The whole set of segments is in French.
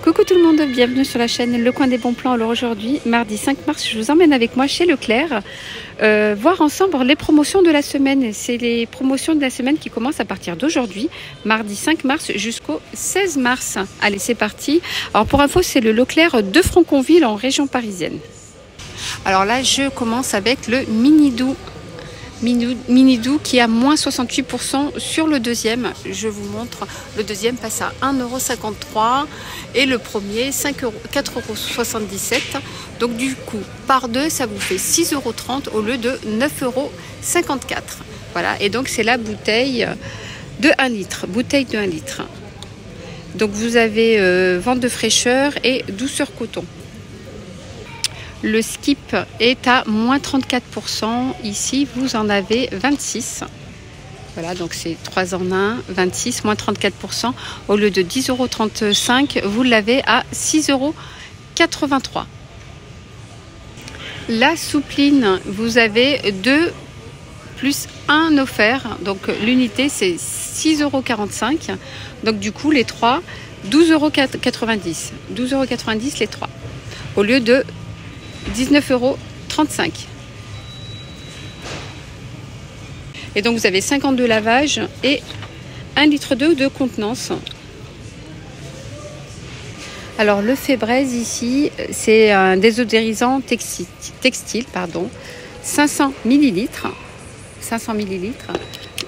Coucou tout le monde, bienvenue sur la chaîne Le Coin des Bons Plans. Alors aujourd'hui, mardi 5 mars, je vous emmène avec moi chez Leclerc voir ensemble les promotions de la semaine. C'est les promotions de la semaine qui commencent à partir d'aujourd'hui, mardi 5 mars jusqu'au 16 mars. Allez, c'est parti. Alors pour info, c'est le Leclerc de Franconville en région parisienne. Alors là, je commence avec le Mini Doux qui a moins 68% sur le deuxième. Je vous montre, le deuxième passe à 1,53 € et le premier 4,77 €. Donc du coup, par deux, ça vous fait 6,30 € au lieu de 9,54 €. Voilà, et donc c'est la bouteille de 1 litre. Bouteille de 1 litre. Donc vous avez vente de fraîcheur et douceur coton. Le skip est à moins 34%. Ici, vous en avez 26. Voilà, donc c'est 3 en 1, 26, moins 34%. Au lieu de 10,35 €, vous l'avez à 6,83 €. La soupline, vous avez 2 plus 1 offert. Donc l'unité, c'est 6,45 €. Donc du coup, les 3, 12,90 €. 12,90 € les 3. Au lieu de 19,35 €. Et donc vous avez 52 lavages et 1,2 litre de contenance. Alors le Febreze ici, c'est un désodorisant textile, 500 ml. 500 ml.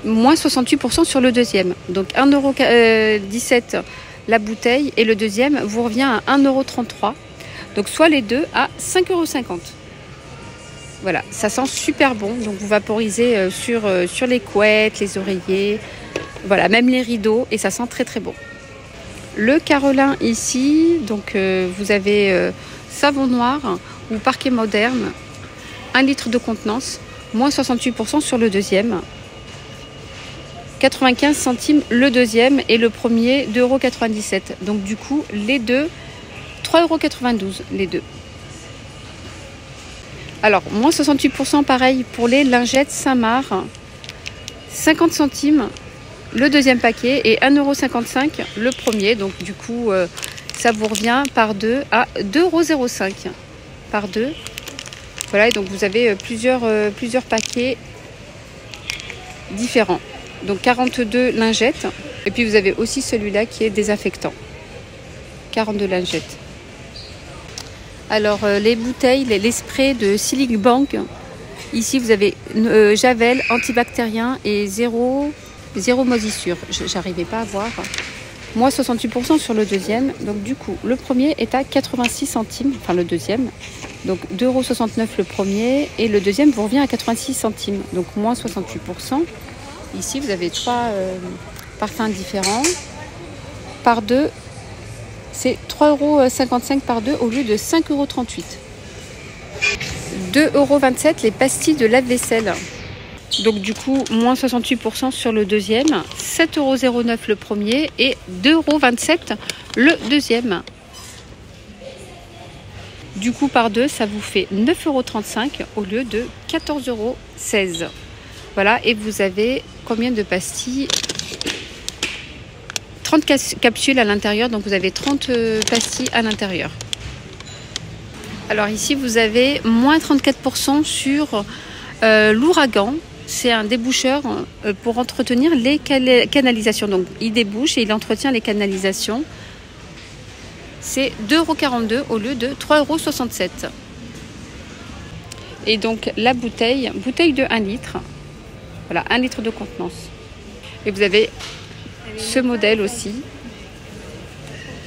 Moins 68% sur le deuxième. Donc 1,17 € la bouteille et le deuxième vous revient à 1,33 €. Donc soit les deux à 5,50 €. Voilà, ça sent super bon. Donc vous vaporisez sur les couettes, les oreillers, voilà, même les rideaux, et ça sent très très bon. Le Carolin ici, donc vous avez savon noir ou parquet moderne, 1 litre de contenance, moins 68% sur le deuxième. 95 centimes le deuxième et le premier 2,97 €. Donc du coup les deux 3,92 € les deux. Alors, moins 68% pareil pour les lingettes Saint-Marc. 50 centimes le deuxième paquet et 1,55 € le premier. Donc du coup, ça vous revient par deux à 2,05 € par deux. Voilà, et donc vous avez plusieurs paquets différents. Donc 42 lingettes. Et puis vous avez aussi celui-là qui est désinfectant. 42 lingettes. Alors les bouteilles, les sprays de Silic Bank, ici vous avez Javel, antibactérien et zéro moisissure. J'arrivais pas à voir. Moins 68% sur le deuxième. Donc du coup, le premier est à 86 centimes, enfin le deuxième. Donc 2,69 € le premier et le deuxième vous revient à 86 centimes. Donc moins 68%. Ici vous avez 3 parfums différents. Par deux, c'est 3,55 € par deux au lieu de 5,38 €. 2,27 € les pastilles de lave-vaisselle. Donc du coup, moins 68% sur le deuxième. 7,09 € le premier et 2,27 € le deuxième. Du coup, par deux, ça vous fait 9,35 € au lieu de 14,16 €. Voilà, et vous avez combien de pastilles ? 30 capsules à l'intérieur, donc vous avez 30 pastilles à l'intérieur. Alors ici, vous avez moins 34% sur l'Ouragan. C'est un déboucheur pour entretenir les canalisations. Donc il débouche et il entretient les canalisations. C'est 2,42 € au lieu de 3,67 €. Et donc la bouteille de 1 litre. Voilà, 1 litre de contenance. Et vous avez ce modèle aussi.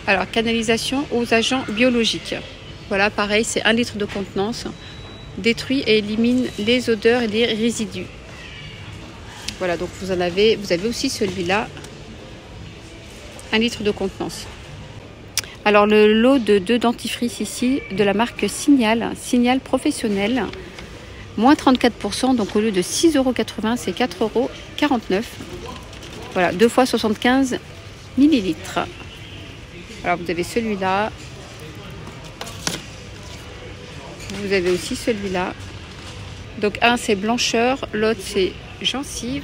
Alors, canalisation aux agents biologiques. Voilà, pareil, c'est 1 litre de contenance. Détruit et élimine les odeurs et les résidus. Voilà, donc vous avez aussi celui-là. 1 litre de contenance. Alors, le lot de 2 dentifrices ici, de la marque Signal Professionnel. Moins 34%, donc au lieu de 6,80 €, c'est 4,49 €. Voilà, 2 fois 75 ml. Alors vous avez celui-là. Vous avez aussi celui-là. Donc un c'est blancheur, l'autre c'est gencive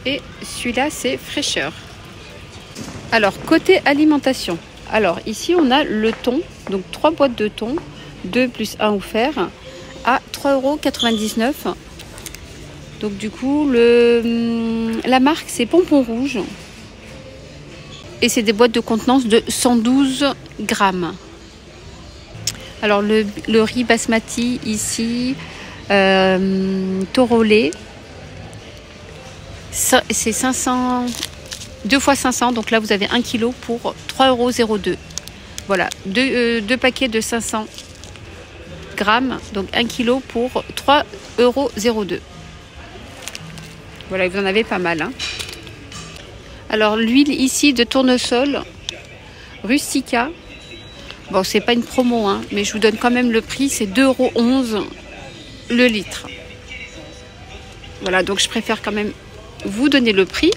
et celui-là c'est fraîcheur. Alors côté alimentation, Alors ici on a le thon, donc 3 boîtes de thon, 2 plus 1 offert à 3,99 €. Donc du coup la marque c'est Pompon Rouge et c'est des boîtes de contenance de 112 grammes. Alors le riz basmati ici, taureau lait, c'est 500, 2 fois 500, donc là vous avez 1 kg pour 3,02 €. Voilà, deux paquets de 500 grammes, donc 1 kg pour 3,02 €. Voilà, vous en avez pas mal. Hein. Alors l'huile ici de tournesol Rustica. Bon, c'est pas une promo, hein, mais je vous donne quand même le prix, c'est 2,11 € le litre. Voilà, donc je préfère quand même vous donner le prix.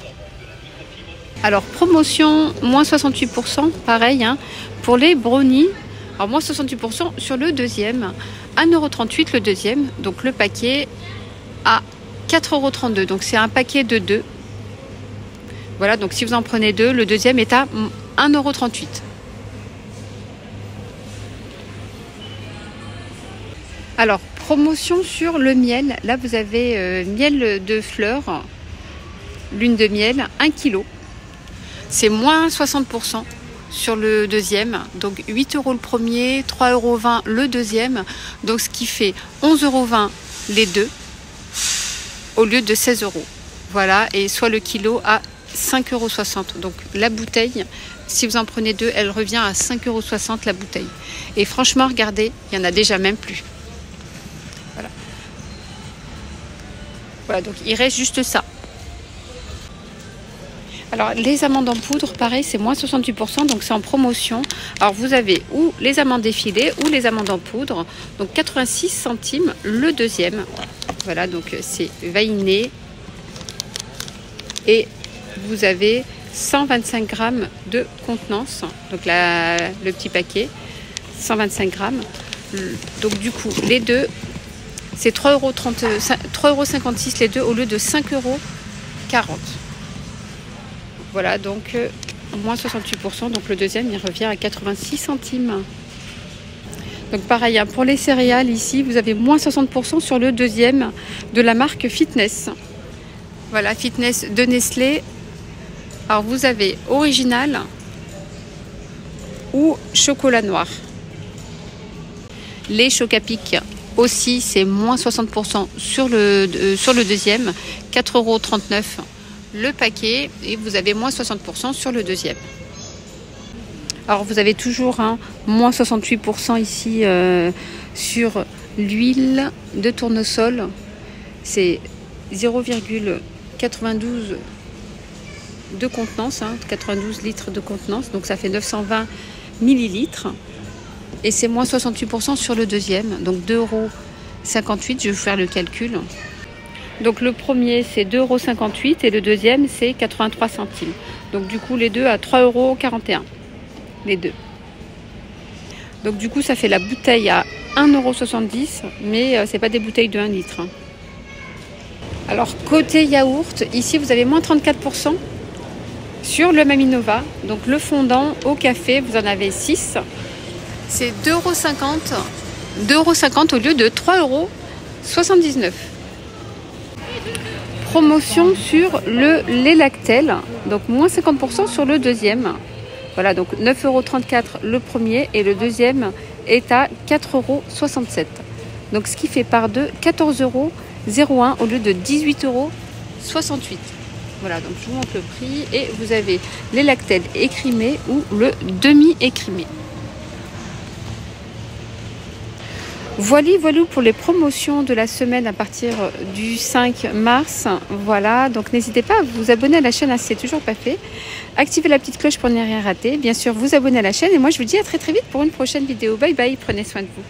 Alors, promotion, moins 68%, pareil, hein, pour les brownies. Alors, moins 68% sur le deuxième, 1,38 € le deuxième, donc le paquet à 4,32 €, donc c'est un paquet de 2. Voilà, donc si vous en prenez 2, le deuxième est à 1,38 €. Alors, promotion sur le miel. Là, vous avez miel de fleurs, lune de miel, 1 kg. C'est moins 60% sur le deuxième. Donc, 8 € le premier, 3,20 € le deuxième. Donc, ce qui fait 11,20 € les deux au lieu de 16 €. Voilà, et soit le kilo à 5,60 €. Donc, la bouteille, si vous en prenez 2, elle revient à 5,60 € la bouteille. Et franchement, regardez, il n'y en a déjà même plus. Voilà, donc il reste juste ça. Alors les amandes en poudre, pareil, c'est moins 68%, donc c'est en promotion. Alors vous avez ou les amandes effilées ou les amandes en poudre, donc 86 centimes le deuxième. Voilà, donc c'est vainé. Et vous avez 125 grammes de contenance, donc le petit paquet, 125 grammes. Donc du coup, les deux, c'est 3,56 € les deux au lieu de 5,40 €. Voilà, donc moins 68%. Donc le deuxième, il revient à 86 centimes. Donc pareil, hein, pour les céréales, ici, vous avez moins 60% sur le deuxième de la marque Fitness. Voilà, Fitness de Nestlé. Alors vous avez original ou chocolat noir. Les Chocapic aussi, c'est moins 60% sur le deuxième, 4,39 € le paquet, et vous avez moins 60% sur le deuxième. Alors vous avez toujours moins 68% ici sur l'huile de tournesol, c'est 0,92 de contenance, 92 litres de contenance, donc ça fait 920 millilitres. Et c'est moins 68% sur le deuxième, donc 2,58 €, je vais vous faire le calcul. Donc le premier c'est 2,58 € et le deuxième c'est 83 centimes. Donc du coup les deux à 3,41 €, les deux. Donc du coup ça fait la bouteille à 1,70 €, mais c'est pas des bouteilles de 1 litre. Alors côté yaourt, ici vous avez moins 34% sur le Maminova. Donc le fondant au café, vous en avez 6. C'est 2,50 € au lieu de 3,79 €. Promotion sur le lait Lactel, donc moins 50% sur le deuxième. Voilà, donc 9,34 € le premier et le deuxième est à 4,67 €. Donc ce qui fait par deux 14,01 € au lieu de 18,68 €. Voilà, donc je vous montre le prix et vous avez les Lactel écrimés ou le demi-écrimé. Voilà pour les promotions de la semaine à partir du 5 mars. Voilà, donc n'hésitez pas à vous abonner à la chaîne si ce n'est toujours pas fait. Activez la petite cloche pour ne rien rater. Bien sûr, vous abonner à la chaîne. Et moi, je vous dis à très vite pour une prochaine vidéo. Bye bye, prenez soin de vous.